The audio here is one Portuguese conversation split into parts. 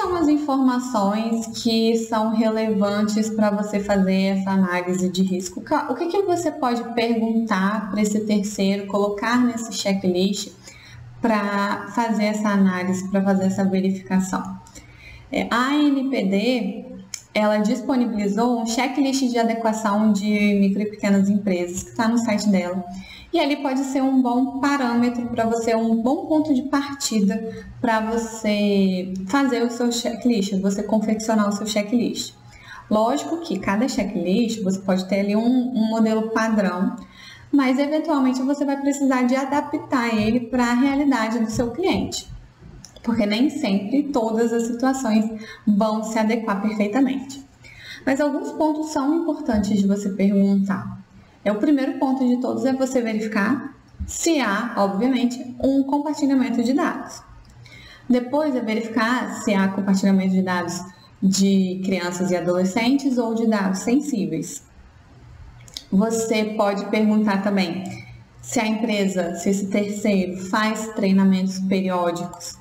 são as informações que são relevantes para você fazer essa análise de risco? O que você pode perguntar para esse terceiro, colocar nesse checklist para fazer essa análise, para fazer essa verificação? A ANPD, ela disponibilizou um checklist de adequação de micro e pequenas empresas, que está no site dela. E ali pode ser um bom parâmetro para você, um bom ponto de partida para você fazer o seu checklist, você confeccionar o seu checklist. Lógico que cada checklist você pode ter ali um modelo padrão, mas eventualmente você vai precisar de adaptar ele para a realidade do seu cliente, porque nem sempre todas as situações vão se adequar perfeitamente. Mas alguns pontos são importantes de você perguntar. O primeiro ponto de todos é você verificar se há, obviamente, um compartilhamento de dados. Depois é verificar se há compartilhamento de dados de crianças e adolescentes ou de dados sensíveis. Você pode perguntar também se a empresa, se esse terceiro faz treinamentos periódicos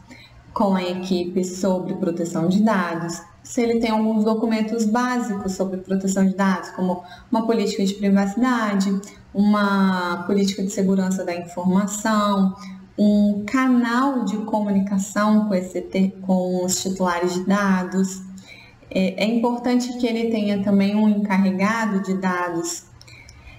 com a equipe sobre proteção de dados, se ele tem alguns documentos básicos sobre proteção de dados, como uma política de privacidade, uma política de segurança da informação, um canal de comunicação com os titulares de dados. É importante que ele tenha também um encarregado de dados.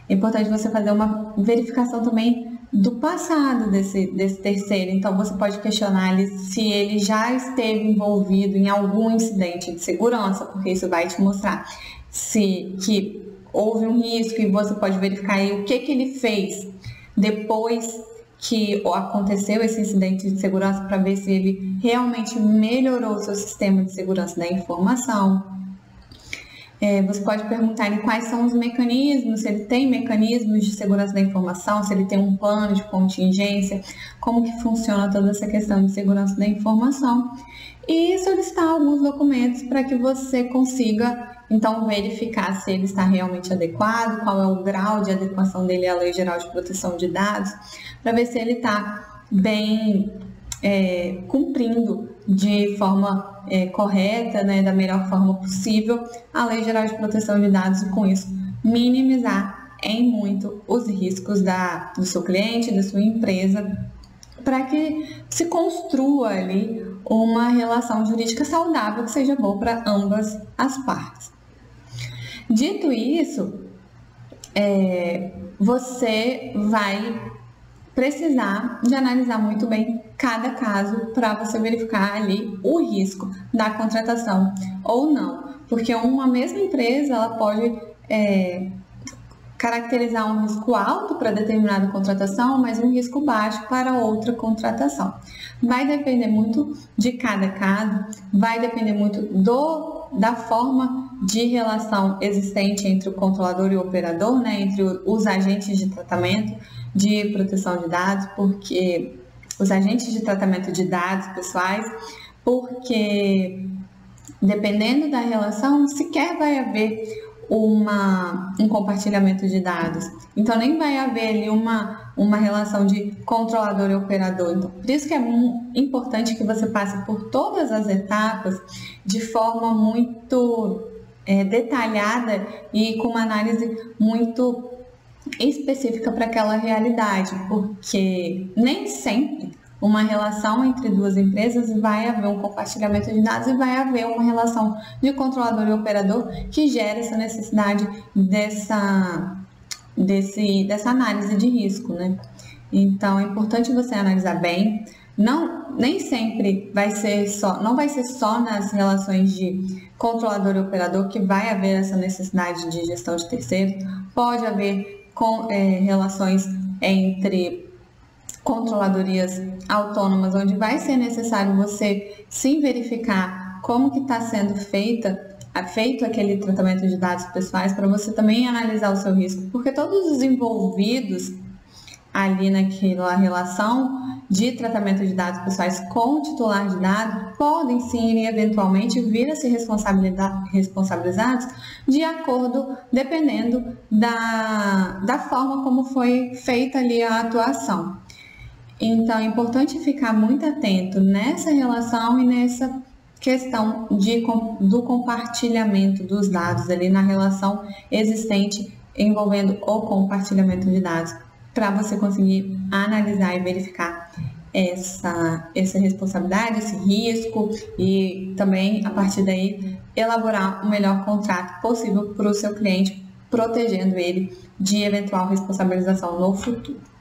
É importante você fazer uma verificação também do passado desse terceiro. Então, você pode questionar ele se ele já esteve envolvido em algum incidente de segurança, porque isso vai te mostrar que houve um risco e você pode verificar aí o que ele fez depois que aconteceu esse incidente de segurança para ver se ele realmente melhorou o seu sistema de segurança da informação. Você pode perguntar ele quais são os mecanismos, se ele tem mecanismos de segurança da informação, se ele tem um plano de contingência, como que funciona toda essa questão de segurança da informação, e solicitar alguns documentos para que você consiga, então, verificar se ele está realmente adequado, qual é o grau de adequação dele à Lei Geral de Proteção de Dados, para ver se ele está bem cumprindo de forma correta, né, da melhor forma possível, a Lei Geral de Proteção de Dados e, com isso, minimizar em muito os riscos do seu cliente, da sua empresa, para que se construa ali uma relação jurídica saudável que seja boa para ambas as partes. Dito isso, você vai precisar de analisar muito bem cada caso para você verificar ali o risco da contratação ou não, porque uma mesma empresa ela pode caracterizar um risco alto para determinada contratação, mas um risco baixo para outra contratação. Vai depender muito de cada caso, vai depender muito da forma de relação existente entre o controlador e o operador, né, entre os agentes de tratamento de proteção de dados, porque os agentes de tratamento de dados pessoais, porque dependendo da relação, sequer vai haver um compartilhamento de dados. Então, nem vai haver ali uma relação de controlador e operador. Então, por isso que é importante que você passe por todas as etapas de forma muito detalhada e com uma análise muito específica para aquela realidade, porque nem sempre uma relação entre duas empresas vai haver um compartilhamento de dados e vai haver uma relação de controlador e operador que gera essa necessidade dessa análise de risco, né? Então é importante você analisar bem. Nem sempre não vai ser só nas relações de controlador e operador que vai haver essa necessidade de gestão de terceiros. Pode haver relações entre controladorias autônomas, onde vai ser necessário você sim verificar como que está sendo feito aquele tratamento de dados pessoais, para você também analisar o seu risco, porque todos os envolvidos ali naquela relação de tratamento de dados pessoais com o titular de dados podem sim eventualmente vir a ser responsabilizados de acordo, dependendo da forma como foi feita ali a atuação. Então é importante ficar muito atento nessa relação e questão do compartilhamento dos dados ali na relação existente envolvendo o compartilhamento de dados, para você conseguir analisar e verificar essa responsabilidade, esse risco e também, a partir daí, elaborar o melhor contrato possível para o seu cliente, protegendo ele de eventual responsabilização no futuro.